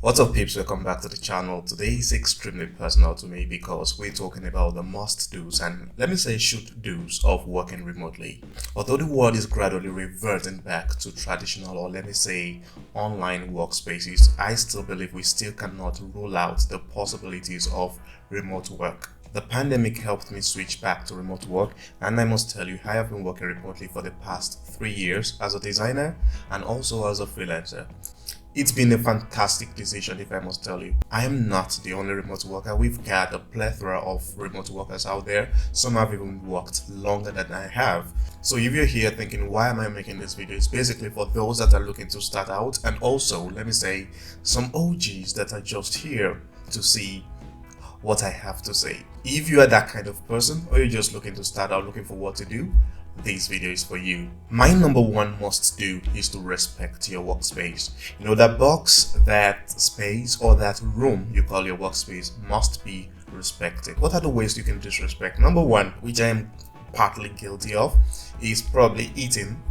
What's up peeps, welcome back to the channel. Today is extremely personal to me because we're talking about the must-dos and let me say should-dos of working remotely. Although the world is gradually reverting back to traditional or let me say online workspaces, I still believe we still cannot rule out the possibilities of remote work. The pandemic helped me switch back to remote work, and I must tell you, I have been working remotely for the past 3 years as a designer and also as a freelancer. It's been a fantastic decision, if I must tell you. I am not the only remote worker. We've got a plethora of remote workers out there. Some have even worked longer than I have. So if you're here thinking, why am I making this video? It's basically for those that are looking to start out, and also, let me say, some OGs that are just here to see what I have to say. If you are that kind of person, or you're just looking to start out looking for what to do, this video is for you. My number one must do is to respect your workspace. You know, that box, that space, or that room you call your workspace must be respected. What are the ways you can disrespect? Number one, which I am partly guilty of, is probably eating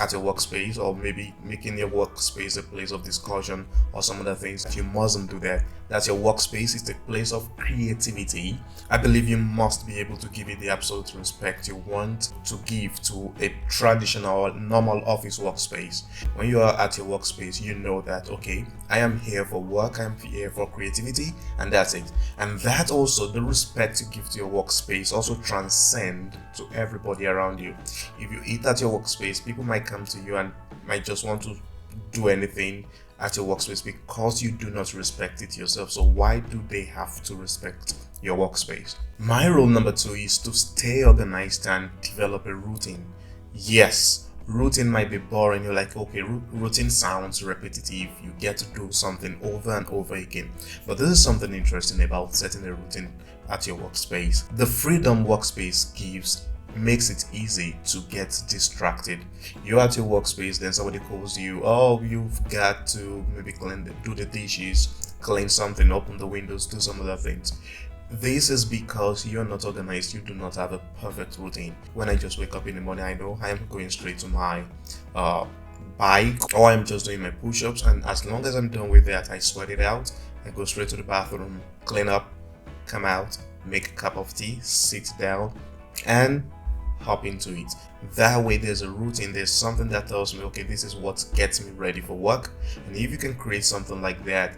at your workspace, or maybe making your workspace a place of discussion or some other things. You mustn't do that. That's your workspace is the place of creativity. I believe you must be able to give it the absolute respect you want to give to a traditional normal office workspace. When you are at your workspace, you know that, okay, I am here for work, I'm here for creativity, and that's it. And that also, the respect you give to your workspace also transcend to everybody around you. If you eat at your workspace, people might come to you and might just want to do anything at your workspace because you do not respect it yourself. So why do they have to respect your workspace? My rule number two is to stay organized and develop a routine. Yes, routine might be boring. You're like, okay, routine sounds repetitive. You get to do something over and over again. But this is something interesting about setting a routine at your workspace. The freedom workspace gives makes it easy to get distracted. You're at your workspace, then somebody calls you, oh, you've got to maybe do the dishes, clean something, open the windows, do some other things. This is because you're not organized. You do not have a perfect routine. When I just wake up in the morning, I know I am going straight to my bike, or I'm just doing my push-ups, and as long as I'm done with that, I sweat it out. I go straight to the bathroom, clean up, come out, make a cup of tea, sit down, and hop into it. That way there's a routine, there's something that tells me, okay, this is what gets me ready for work. And if you can create something like that,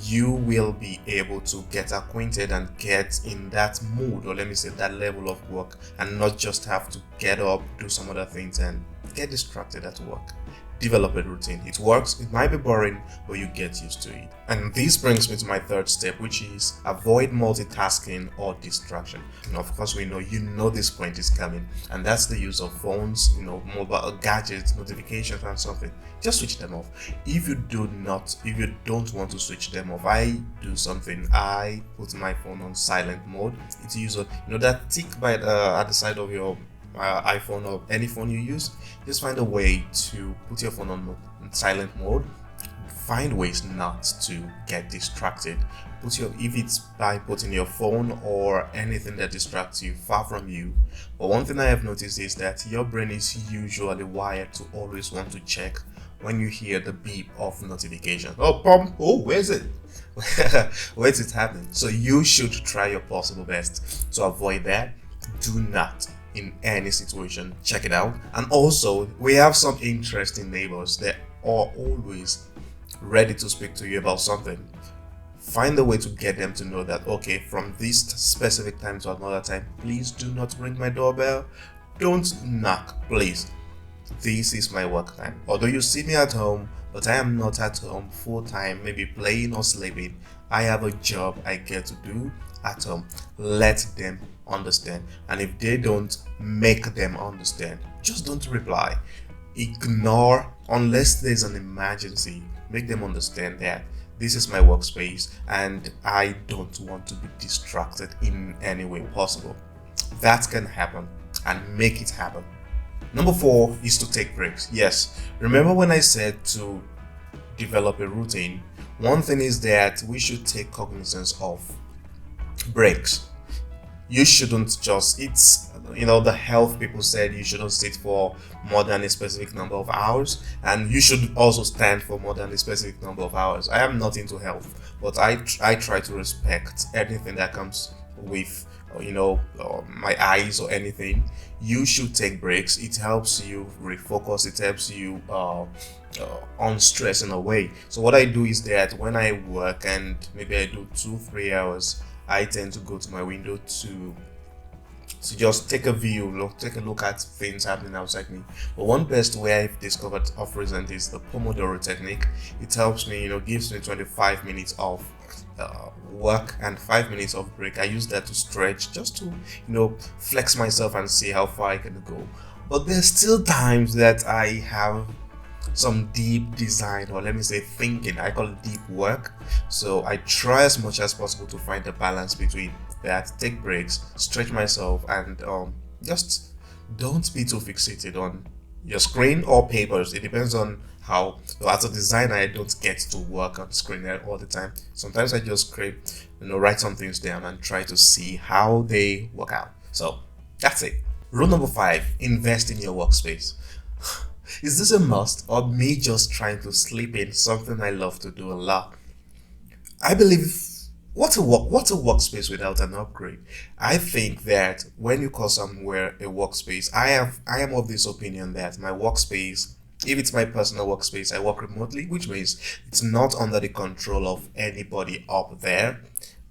you will be able to get acquainted and get in that mood, or let me say that level of work, and not just have to get up, do some other things and get distracted at work. Develop a routine. It works, it might be boring, but you get used to it. And this brings me to my third step, which is avoid multitasking or distraction. And of course, we know this point is coming, and that's the use of phones, mobile gadgets, notifications, and something. Just switch them off. If you don't want to switch them off, I do something. I put my phone on silent mode. It's usually, that tick by at the side of your iPhone or any phone you use. Just find a way to put your phone on silent mode. Find ways not to get distracted. If it's by putting your phone or anything that distracts you far from you. But one thing I have noticed is that your brain is usually wired to always want to check when you hear the beep of notification. Where's it? Where's it happening? So you should try your possible best to avoid that. Do not, in any situation, check it out. And also, we have some interesting neighbors that are always ready to speak to you about something. Find a way to get them to know that, okay, from this specific time to another time, please do not ring my doorbell, don't knock, please. This is my work time. Although you see me at home, but I am not at home full time, maybe playing or sleeping. I have a job I get to do at home. Let them understand. And if they don't, make them understand. Just don't reply. Ignore unless there's an emergency. Make them understand that this is my workspace and I don't want to be distracted in any way possible. That can happen, and make it happen. Number 4 is to take breaks. Yes, remember when I said to develop a routine? One thing is that we should take cognizance of breaks. You shouldn't just, the health people said you shouldn't sit for more than a specific number of hours, and you should also stand for more than a specific number of hours. I am not into health, but I try to respect anything that comes with my eyes or anything. You should take breaks. It helps you refocus. It helps you unstress in a way. So what I do is that when I work and maybe I do 2-3 hours, I tend to go to my window to just take a view, take a look at things happening outside me. But one best way I've discovered of recent is the Pomodoro technique. It helps me, gives me 25 minutes of work and 5 minutes of break. I use that to stretch, just to flex myself and see how far I can go. But there's still times that I have some deep design, or let me say thinking. I call it deep work. So I try as much as possible to find a balance between that, take breaks, stretch myself, and just don't be too fixated on your screen or papers. It depends on how. As a designer, I don't get to work on screen all the time. Sometimes I just write some things down and try to see how they work out. So that's it. Rule number 5: invest in your workspace. Is this a must, or me just trying to slip in something I love to do a lot? I believe, what's a workspace without an upgrade? I think that when you call somewhere a workspace, I am of this opinion that my workspace, if it's my personal workspace, I work remotely, which means it's not under the control of anybody up there.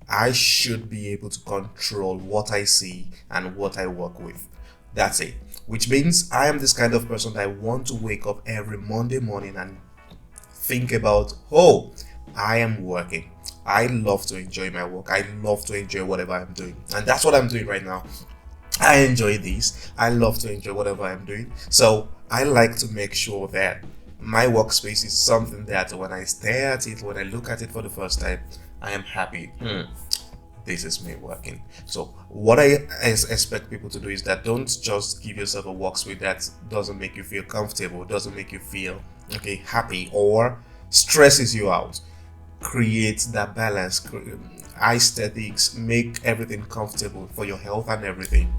I should be able to control what I see and what I work with. That's it. Which means I am this kind of person that I want to wake up every Monday morning and think about, oh, I am working. I love to enjoy my work. I love to enjoy whatever I'm doing. And that's what I'm doing right now. I enjoy this. I love to enjoy whatever I'm doing. So I like to make sure that my workspace is something that when I stare at it, when I look at it for the first time, I am happy. This is me working. So what I expect people to do is that don't just give yourself a workspace that doesn't make you feel comfortable, doesn't make you feel happy, or stresses you out. Create that balance. Aesthetics, make everything comfortable for your health and everything.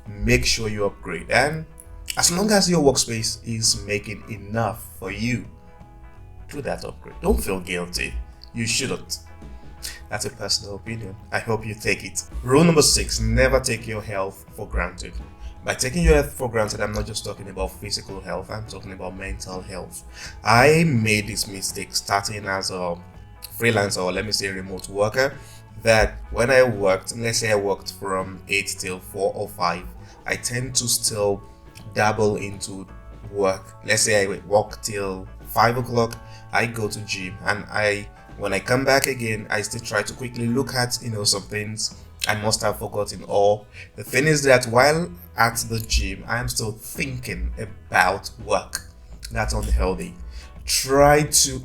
Make sure you upgrade, and as long as your workspace is making enough for you, do that upgrade. Don't feel guilty. You shouldn't. That's a personal opinion. I hope you take it. Rule number 6: never take your health for granted. By taking your health for granted, I'm not just talking about physical health, I'm talking about mental health. I made this mistake starting as a freelancer, or let me say remote worker, that when I worked, let's say I worked from 8 till 4 or 5, I tend to still dabble into work. Let's say I work till 5 o'clock, I go to gym, and when I come back again, I still try to quickly look at some things I must have forgotten. Or the thing is that while at the gym, I am still thinking about work. That's unhealthy.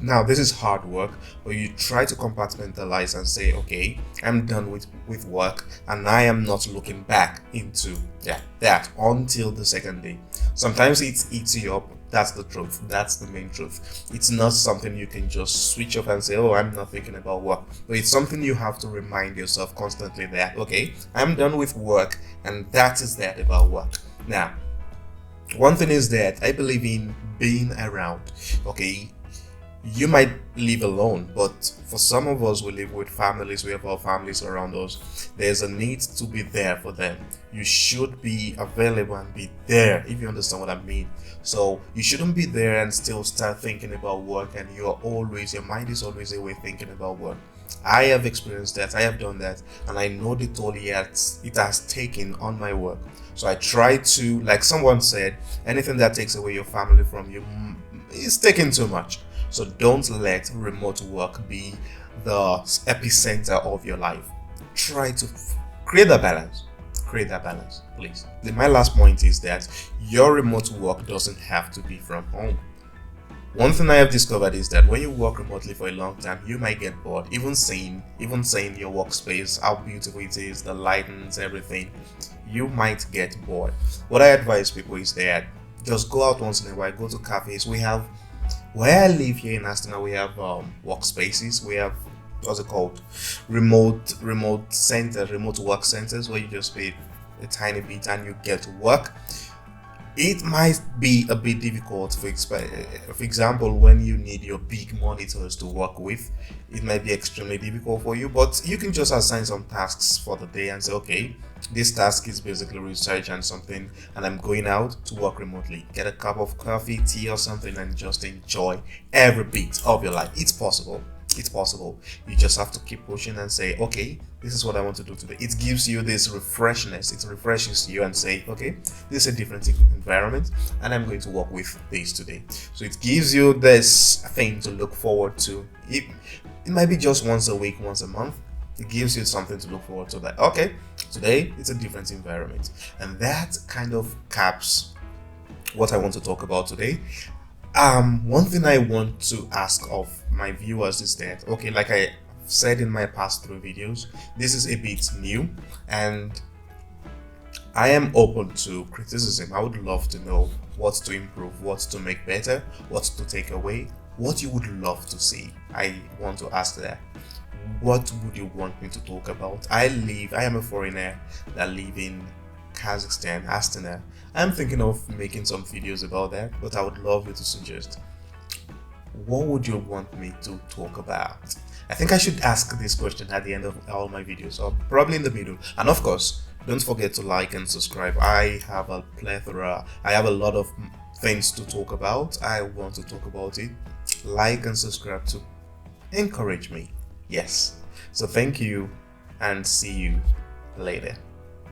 Now this is hard work, but you try to compartmentalize and say, okay, I'm done with work, and I am not looking back into that until the second day. Sometimes it eats you up. That's the truth. That's the main truth. It's not something you can just switch off and say, oh, I'm not thinking about work. But it's something you have to remind yourself constantly that, okay, I'm done with work, and that is that about work. Now, one thing is that I believe in being around. Okay, you might live alone, but for some of us, we live with families. We have our families around us. There's a need to be there for them. You should be available and be there, if you understand what I mean. So you shouldn't be there and still start thinking about work, and your mind is always away thinking about work. I have experienced that. I have done that, and I know the toll it has taken on my work. So I try to, like someone said, anything that takes away your family from you is taking too much. So don't let remote work be the epicenter of your life. Try to create that balance. Create that balance, please. My last point is that your remote work doesn't have to be from home. One thing I have discovered is that when you work remotely for a long time, you might get bored. Even seeing your workspace, how beautiful it is, the lightings, everything, you might get bored. What I advise people is that just go out once in a while, go to cafes. Where I live here in Astana, we have workspaces. We have, what's it called, remote work centers, where you just pay a tiny bit and you get to work, it might be a bit difficult. For example, when you need your big monitors to work with, it might be extremely difficult for you, but you can just assign some tasks for the day and say, okay, this task is basically research and something, and I'm going out to work remotely. Get a cup of coffee, tea or something and just enjoy every bit of your life. It's possible. It's possible. You just have to keep pushing and say, okay, this is what I want to do today. It gives you this refreshness. It refreshes you and say, okay, this is a different environment and I'm going to work with this today. So it gives you this thing to look forward to. It might be just once a week, once a month. It gives you something to look forward to, that okay, today it's a different environment. And that kind of caps what I want to talk about today. One thing I want to ask of my viewers is that, okay, like I said in my past 3 videos, this is a bit new and I am open to criticism. I would love to know what to improve, what to make better, what to take away, what you would love to see. I want to ask that. What would you want me to talk about? I am a foreigner that live in Kazakhstan, Astana. I'm thinking of making some videos about that, but I would love you to suggest. What would you want me to talk about? I think I should ask this question at the end of all my videos, or probably in the middle. And of course, don't forget to like and subscribe. I have a lot of things to talk about. I want to talk about it. Like and subscribe to encourage me. Yes. So thank you and see you later.